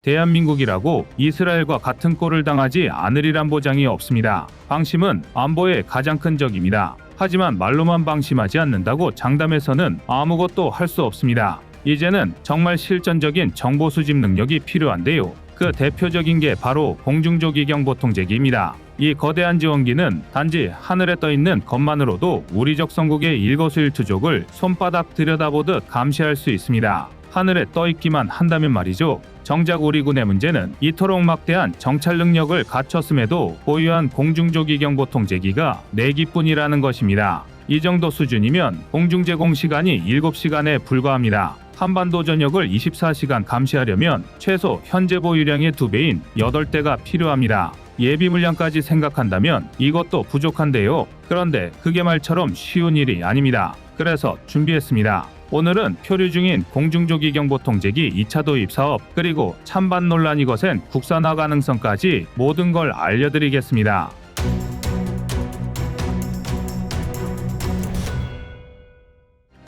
대한민국이라고 이스라엘과 같은 꼴을 당하지 않으리란 보장이 없습니다. 방심은 안보의 가장 큰 적입니다. 하지만 말로만 방심하지 않는다고 장담해서는 아무것도 할 수 없습니다. 이제는 정말 실전적인 정보 수집 능력이 필요한데요. 그 대표적인 게 바로 공중조기경보통제기입니다. 이 거대한 지원기는 단지 하늘에 떠있는 것만으로도 우리 적성국의 일거수일투족을 손바닥 들여다보듯 감시할 수 있습니다. 하늘에 떠있기만 한다면 말이죠. 정작 우리 군의 문제는 이토록 막대한 정찰 능력을 갖췄음에도 보유한 공중조기경보통제기가 4기뿐이라는 것입니다. 이 정도 수준이면 공중 제공 시간이 7시간에 불과합니다. 한반도 전역을 24시간 감시하려면 최소 현재 보유량의 2배인 8대가 필요합니다. 예비 물량까지 생각한다면 이것도 부족한데요. 그런데 그게 말처럼 쉬운 일이 아닙니다. 그래서 준비했습니다. 오늘은 표류 중인 공중조기경보통제기 2차 도입 사업, 그리고 찬반 논란이 거센 국산화 가능성까지 모든 걸 알려드리겠습니다.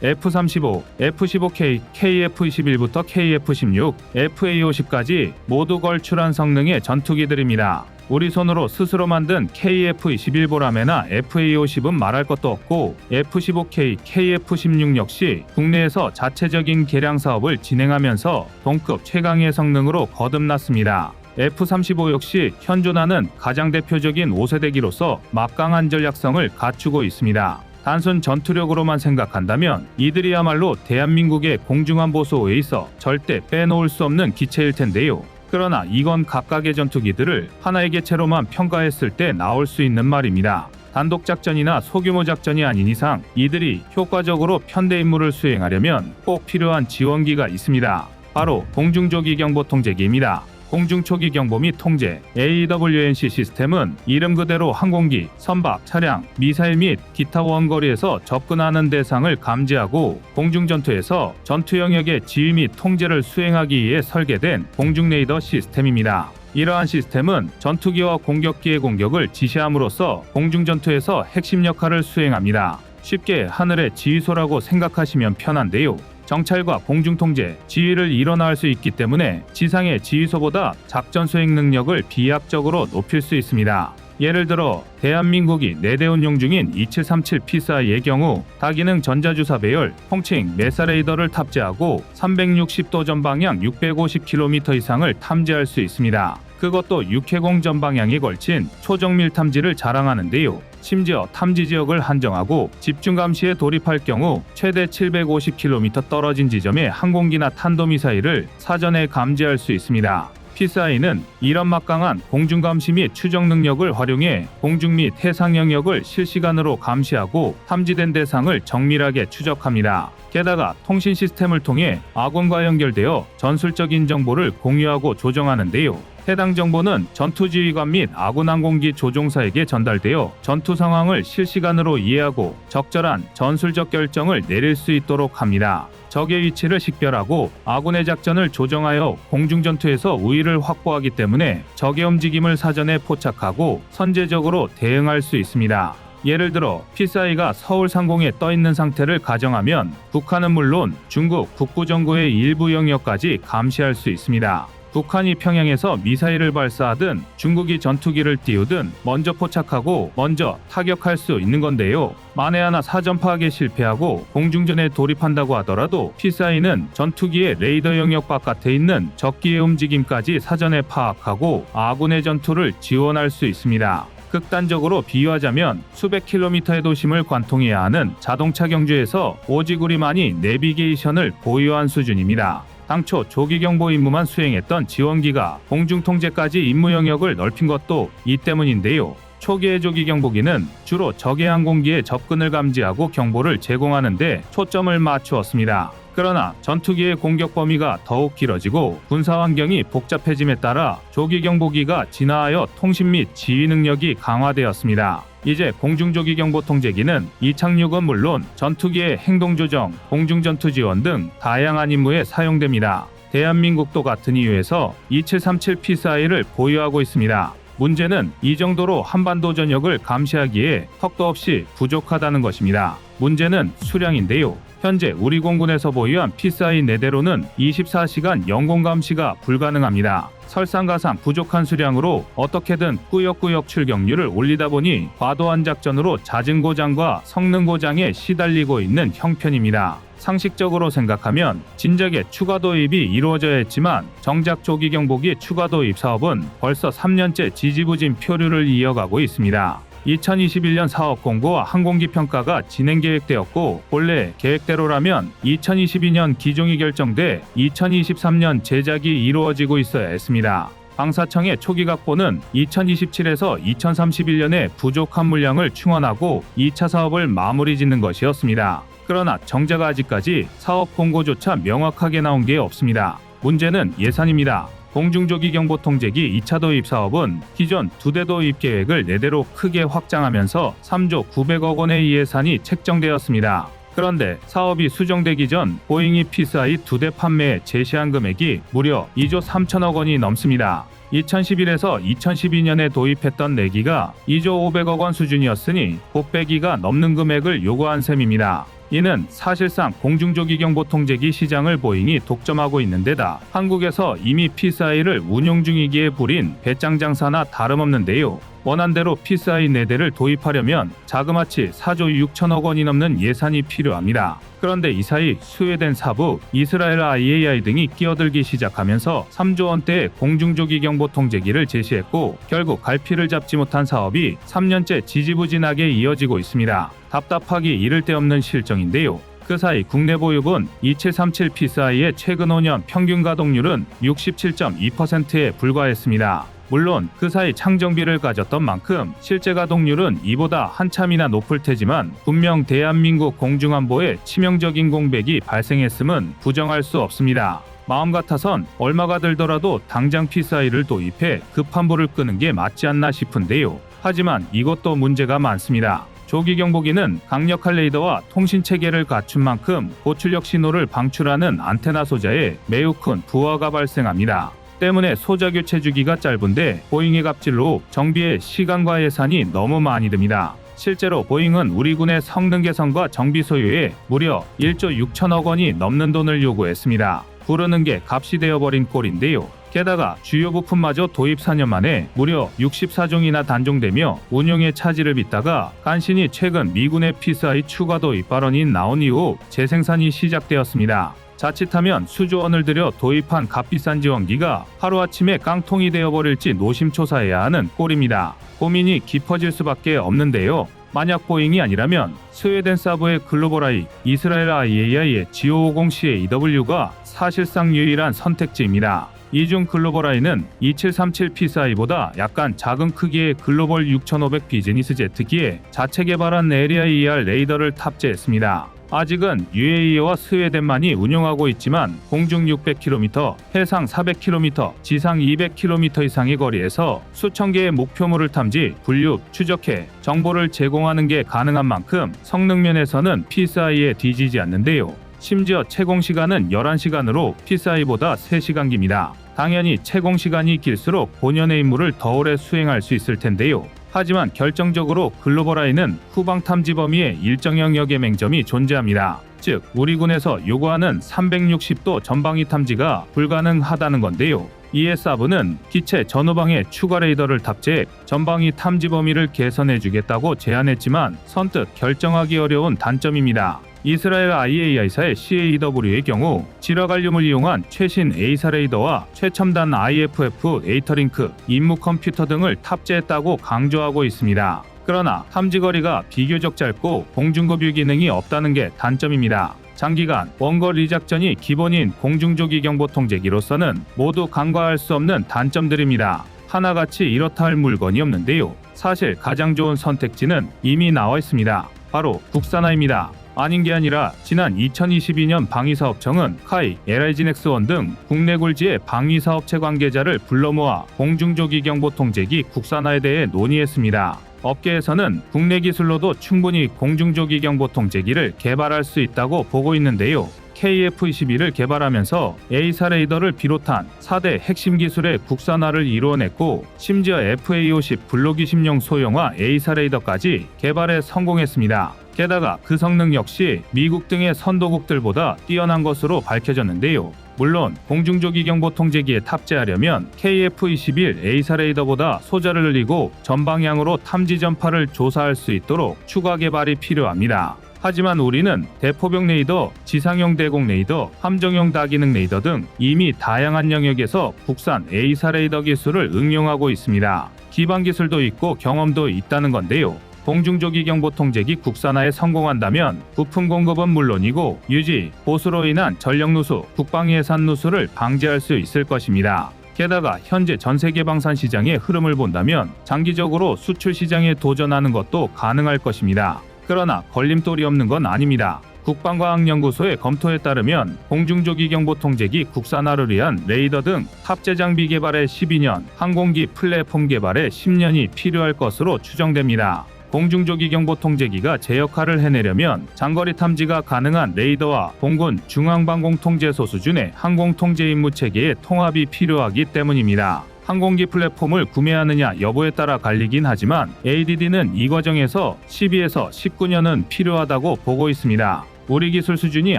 F-35, F-15K, KF-21부터 KF-16, FA-50까지 모두 걸출한 성능의 전투기들입니다. 우리 손으로 스스로 만든 KF-21보라매나 FA-50은 말할 것도 없고 F-15K, KF-16 역시 국내에서 자체적인 개량 사업을 진행하면서 동급 최강의 성능으로 거듭났습니다. F-35 역시 현존하는 가장 대표적인 5세대기로서 막강한 전략성을 갖추고 있습니다. 단순 전투력으로만 생각한다면 이들이야말로 대한민국의 공중안보소에 있어 절대 빼놓을 수 없는 기체일 텐데요. 그러나 이건 각각의 전투기들을 하나의 개체로만 평가했을 때 나올 수 있는 말입니다. 단독작전이나 소규모 작전이 아닌 이상 이들이 효과적으로 편대 임무를 수행하려면 꼭 필요한 지원기가 있습니다. 바로 공중조기경보통제기입니다. 공중초기경보 및 통제 AWNC 시스템은 이름 그대로 항공기, 선박, 차량, 미사일 및 기타 원거리에서 접근하는 대상을 감지하고 공중전투에서 전투 영역의 지휘 및 통제를 수행하기 위해 설계된 공중레이더 시스템입니다. 이러한 시스템은 전투기와 공격기의 공격을 지시함으로써 공중전투에서 핵심 역할을 수행합니다. 쉽게 하늘의 지휘소라고 생각하시면 편한데요. 정찰과 공중통제, 지휘를 일원화할 수 있기 때문에 지상의 지휘소보다 작전 수행 능력을 비약적으로 높일 수 있습니다. 예를 들어 대한민국이 4대 운용 중인 2737 피스아이의 경우 다기능 전자주사 배열, 통칭 메사 레이더를 탑재하고 360도 전방향 650km 이상을 탐지할 수 있습니다. 그것도 육해공 전방향에 걸친 초정밀 탐지를 자랑하는데요. 심지어 탐지 지역을 한정하고 집중 감시에 돌입할 경우 최대 750km 떨어진 지점의 항공기나 탄도미사일을 사전에 감지할 수 있습니다. 피스아이는 이런 막강한 공중감시 및 추적 능력을 활용해 공중 및 해상 영역을 실시간으로 감시하고 탐지된 대상을 정밀하게 추적합니다. 게다가 통신 시스템을 통해 아군과 연결되어 전술적인 정보를 공유하고 조정하는데요. 해당 정보는 전투지휘관 및 아군 항공기 조종사에게 전달되어 전투 상황을 실시간으로 이해하고 적절한 전술적 결정을 내릴 수 있도록 합니다. 적의 위치를 식별하고 아군의 작전을 조정하여 공중전투에서 우위를 확보하기 때문에 적의 움직임을 사전에 포착하고 선제적으로 대응할 수 있습니다. 예를 들어 피스아이가 서울 상공에 떠있는 상태를 가정하면 북한은 물론 중국 북부정부의 일부 영역까지 감시할 수 있습니다. 북한이 평양에서 미사일을 발사하든 중국이 전투기를 띄우든 먼저 포착하고 먼저 타격할 수 있는 건데요. 만에 하나 사전 파악에 실패하고 공중전에 돌입한다고 하더라도 피스아이는 전투기의 레이더 영역 바깥에 있는 적기의 움직임까지 사전에 파악하고 아군의 전투를 지원할 수 있습니다. 극단적으로 비유하자면 수백 킬로미터의 도심을 관통해야 하는 자동차 경주에서 오직 우리만이 내비게이션을 보유한 수준입니다. 당초 조기경보 임무만 수행했던 지원기가 공중통제까지 임무 영역을 넓힌 것도 이 때문인데요. 초기의 조기경보기는 주로 적의 항공기의 접근을 감지하고 경보를 제공하는 데 초점을 맞추었습니다. 그러나 전투기의 공격 범위가 더욱 길어지고 군사 환경이 복잡해짐에 따라 조기경보기가 진화하여 통신 및 지휘 능력이 강화되었습니다. 이제 공중조기경보통제기는 이착륙은 물론 전투기의 행동조정, 공중전투 지원 등 다양한 임무에 사용됩니다. 대한민국도 같은 이유에서 2737 피스아이를 보유하고 있습니다. 문제는 이 정도로 한반도 전역을 감시하기에 턱도 없이 부족하다는 것입니다. 문제는 수량인데요. 현재 우리 공군에서 보유한 PSI 4대로는 24시간 영공 감시가 불가능합니다. 설상가상 부족한 수량으로 어떻게든 꾸역꾸역 출격률을 올리다 보니 과도한 작전으로 잦은 고장과 성능 고장에 시달리고 있는 형편입니다. 상식적으로 생각하면 진작에 추가 도입이 이루어져야 했지만 정작 조기 경보기 추가 도입 사업은 벌써 3년째 지지부진 표류를 이어가고 있습니다. 2021년 사업 공고와 항공기 평가가 진행 계획되었고 본래 계획대로라면 2022년 기종이 결정돼 2023년 제작이 이루어지고 있어야 했습니다. 방사청의 초기 각보는 2027에서 2031년에 부족한 물량을 충원하고 2차 사업을 마무리 짓는 것이었습니다. 그러나 정작 아직까지 사업 공고조차 명확하게 나온 게 없습니다. 문제는 예산입니다. 공중조기경보통제기 2차 도입 사업은 기존 2대 도입 계획을 4대로 크게 확장하면서 3조 900억 원의 예산이 책정되었습니다. 그런데 사업이 수정되기 전 보잉이 PSI 2대 판매에 제시한 금액이 무려 2조 3천억 원이 넘습니다. 2011에서 2012년에 도입했던 4기가 2조 500억 원 수준이었으니 곱빼기가 넘는 금액을 요구한 셈입니다. 이는 사실상 공중조기경보통제기 시장을 보잉이 독점하고 있는 데다 한국에서 이미 PSI를 운용 중이기에 부린 배짱 장사나 다름없는데요. 원안대로 PSI 4대를 도입하려면 자그마치 4조 6천억 원이 넘는 예산이 필요합니다. 그런데 이 사이 스웨덴 사부, 이스라엘 IAI 등이 끼어들기 시작하면서 3조 원대의 공중조기경보통제기를 제시했고 결국 갈피를 잡지 못한 사업이 3년째 지지부진하게 이어지고 있습니다. 답답하기 이를 데 없는 실정인데요. 그 사이 국내 보유분 2737 PSI의 최근 5년 평균 가동률은 67.2%에 불과했습니다. 물론 그 사이 창정비를 가졌던 만큼 실제 가동률은 이보다 한참이나 높을 테지만 분명 대한민국 공중안보에 치명적인 공백이 발생했음은 부정할 수 없습니다. 마음 같아선 얼마가 들더라도 당장 PSI를 도입해 급한 불을 끄는 게 맞지 않나 싶은데요. 하지만 이것도 문제가 많습니다. 조기경보기는 강력한 레이더와 통신체계를 갖춘 만큼 고출력 신호를 방출하는 안테나 소자에 매우 큰 부하가 발생합니다. 때문에 소자 교체 주기가 짧은데 보잉의 갑질로 정비에 시간과 예산이 너무 많이 듭니다. 실제로 보잉은 우리 군의 성능 개선과 정비 소요에 무려 1조 6천억 원이 넘는 돈을 요구했습니다. 부르는 게 값이 되어버린 꼴인데요. 게다가 주요 부품마저 도입 4년 만에 무려 64종이나 단종되며 운용에 차질을 빚다가 간신히 최근 미군의 PSI 추가 도입 발언이 나온 이후 재생산이 시작되었습니다. 자칫하면 수조 원을 들여 도입한 값비싼 지원기가 하루아침에 깡통이 되어버릴지 노심초사해야 하는 꼴입니다. 고민이 깊어질 수밖에 없는데요. 만약 보잉이 아니라면 스웨덴 사부의 글로벌아이, 이스라엘 IAI의 GO50CAW가 사실상 유일한 선택지입니다. 이중 글로벌아이는 2737 PSI보다 약간 작은 크기의 글로벌 6500 비즈니스 제트기에 자체 개발한 에리아 ER 레이더를 탑재했습니다. 아직은 UAE와 스웨덴만이 운용하고 있지만 공중 600km, 해상 400km, 지상 200km 이상의 거리에서 수천 개의 목표물을 탐지, 분류, 추적해 정보를 제공하는 게 가능한 만큼 성능 면에서는 PSI에 뒤지지 않는데요. 심지어 채공 시간은 11시간으로 PSI보다 3시간 깁니다. 당연히 채공 시간이 길수록 본연의 임무를 더 오래 수행할 수 있을 텐데요. 하지만 결정적으로 글로벌아이는 후방 탐지 범위의 일정 영역의 맹점이 존재합니다. 즉, 우리 군에서 요구하는 360도 전방위 탐지가 불가능하다는 건데요. 이에 사브는 기체 전후방에 추가 레이더를 탑재해 전방위 탐지 범위를 개선해주겠다고 제안했지만 선뜻 결정하기 어려운 단점입니다. 이스라엘 IAI사의 CAW의 경우 지라갈륨을 이용한 최신 A사 레이더와 최첨단 IFF 에이터링크, 임무 컴퓨터 등을 탑재했다고 강조하고 있습니다. 그러나 탐지거리가 비교적 짧고 공중급유 기능이 없다는 게 단점입니다. 장기간 원거리 작전이 기본인 공중조기경보통제기로서는 모두 간과할 수 없는 단점들입니다. 하나같이 이렇다 할 물건이 없는데요. 사실 가장 좋은 선택지는 이미 나와 있습니다. 바로 국산화입니다. 아닌 게 아니라 지난 2022년 방위사업청은 카이, LIG넥스1 등 국내 굴지의 방위사업체 관계자를 불러 모아 공중조기경보통제기 국산화에 대해 논의했습니다. 업계에서는 국내 기술로도 충분히 공중조기경보통제기를 개발할 수 있다고 보고 있는데요. KF-21을 개발하면서 A사 레이더를 비롯한 4대 핵심 기술의 국산화를 이루어냈고 심지어 FA-50 블록 20용 소형화 A사 레이더까지 개발에 성공했습니다. 게다가 그 성능 역시 미국 등의 선도국들보다 뛰어난 것으로 밝혀졌는데요. 물론 공중조기경보통제기에 탑재하려면 KF-21 A사 레이더보다 소자를 늘리고 전방향으로 탐지 전파를 조사할 수 있도록 추가 개발이 필요합니다. 하지만 우리는 대포병 레이더, 지상용 대공 레이더, 함정용 다기능 레이더 등 이미 다양한 영역에서 국산 A사 레이더 기술을 응용하고 있습니다. 기반 기술도 있고 경험도 있다는 건데요. 공중조기경보통제기 국산화에 성공한다면 부품 공급은 물론이고 유지, 보수로 인한 전력 누수, 국방 예산 누수를 방지할 수 있을 것입니다. 게다가 현재 전 세계 방산 시장의 흐름을 본다면 장기적으로 수출 시장에 도전하는 것도 가능할 것입니다. 그러나 걸림돌이 없는 건 아닙니다. 국방과학연구소의 검토에 따르면 공중조기경보통제기 국산화를 위한 레이더 등 탑재 장비 개발에 12년, 항공기 플랫폼 개발에 10년이 필요할 것으로 추정됩니다. 공중조기경보통제기가 제 역할을 해내려면 장거리 탐지가 가능한 레이더와 공군 중앙방공통제소 수준의 항공통제 임무체계의 통합이 필요하기 때문입니다. 항공기 플랫폼을 구매하느냐 여부에 따라 갈리긴 하지만 ADD는 이 과정에서 12에서 19년은 필요하다고 보고 있습니다. 우리 기술 수준이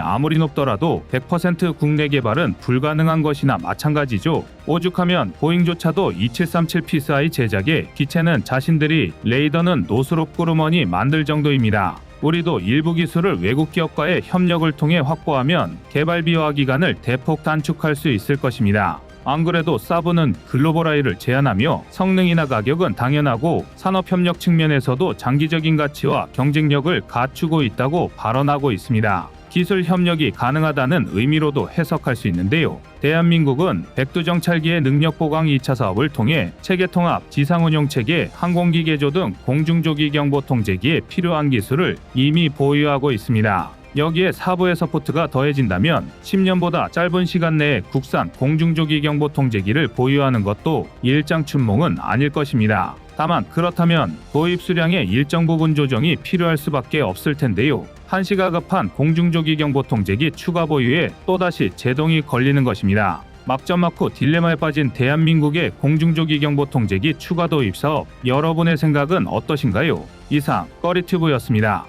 아무리 높더라도 100% 국내 개발은 불가능한 것이나 마찬가지죠. 오죽하면 보잉조차도 2737 PSI 제작에 기체는 자신들이, 레이더는 노스롭 그루먼이 만들 정도입니다. 우리도 일부 기술을 외국 기업과의 협력을 통해 확보하면 개발 비화 기간을 대폭 단축할 수 있을 것입니다. 안 그래도 사브는 글로벌화를 제한하며 성능이나 가격은 당연하고 산업협력 측면에서도 장기적인 가치와 경쟁력을 갖추고 있다고 발언하고 있습니다. 기술 협력이 가능하다는 의미로도 해석할 수 있는데요. 대한민국은 백두정찰기의 능력 보강 2차 사업을 통해 체계통합, 지상운용체계, 항공기 개조 등 공중조기경보통제기에 필요한 기술을 이미 보유하고 있습니다. 여기에 사부의 서포트가 더해진다면 10년보다 짧은 시간 내에 국산 공중조기경보통제기를 보유하는 것도 일장춘몽은 아닐 것입니다. 다만 그렇다면 도입 수량의 일정 부분 조정이 필요할 수밖에 없을 텐데요. 한시가 급한 공중조기경보통제기 추가 보유에 또다시 제동이 걸리는 것입니다. 막점 많고 딜레마에 빠진 대한민국의 공중조기경보통제기 추가 도입 사업, 여러분의 생각은 어떠신가요? 이상 꺼리튜브였습니다.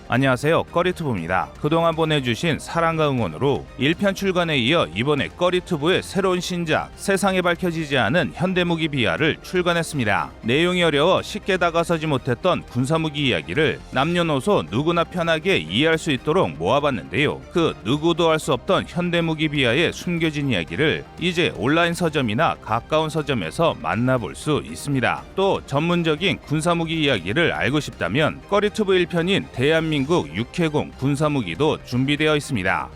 안녕하세요, 꺼리튜브입니다. 그동안 보내주신 사랑과 응원으로 1편 출간에 이어 이번에 꺼리튜브의 새로운 신작 세상에 밝혀지지 않은 현대무기 비하를 출간했습니다. 내용이 어려워 쉽게 다가서지 못했던 군사무기 이야기를 남녀노소 누구나 편하게 이해할 수 있도록 모아봤는데요. 그 누구도 알 수 없던 현대무기 비하의 숨겨진 이야기를 이제 온라인 서점이나 가까운 서점에서 만나볼 수 있습니다. 또 전문적인 군사무기 이야기를 알고 싶다면 꺼리튜브 1편인 대한민국 육해공 군사무기도 준비되어 있습니다.